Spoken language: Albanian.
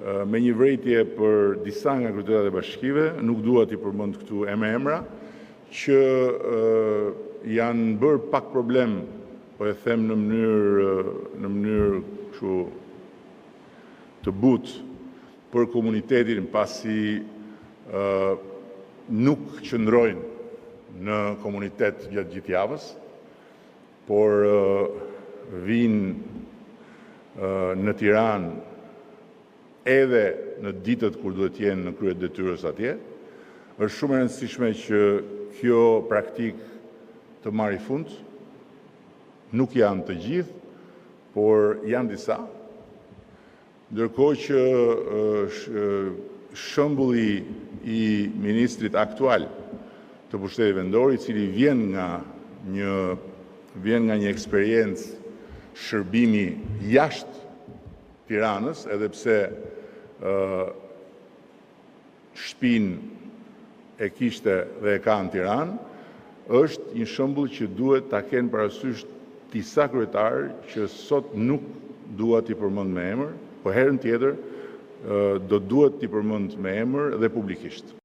Me një vërejtje për disa nga kryetarët e bashkive, nuk dua t'i përmend këtu emra, që janë bërë pak problem, po e them në mënyrë kështu të butë për komunitetin, pasi nuk qëndrojnë në komunitet gjatë gjithë javës, por vinë në Tiranë edhe në ditët kur duhet jenë në krye detyrës atje. Është shumë e rëndësishme që kjo praktik të marrë fund. Nuk janë të gjithë, por janë disa. Ndërkohë që shembulli i ministrit aktual të pushtetit vendor, i cili vjen nga një eksperiencë shërbimi jashtë Tiranës, edhe pse shtëpinë e kishte dhe e ka në Tiranë, është një shembull që duhet ta kenë parasysh disa kryetarë që sot nuk dua t'i përmend me emër, por herën tjetër do duhet t'i përmend me emër dhe publikisht.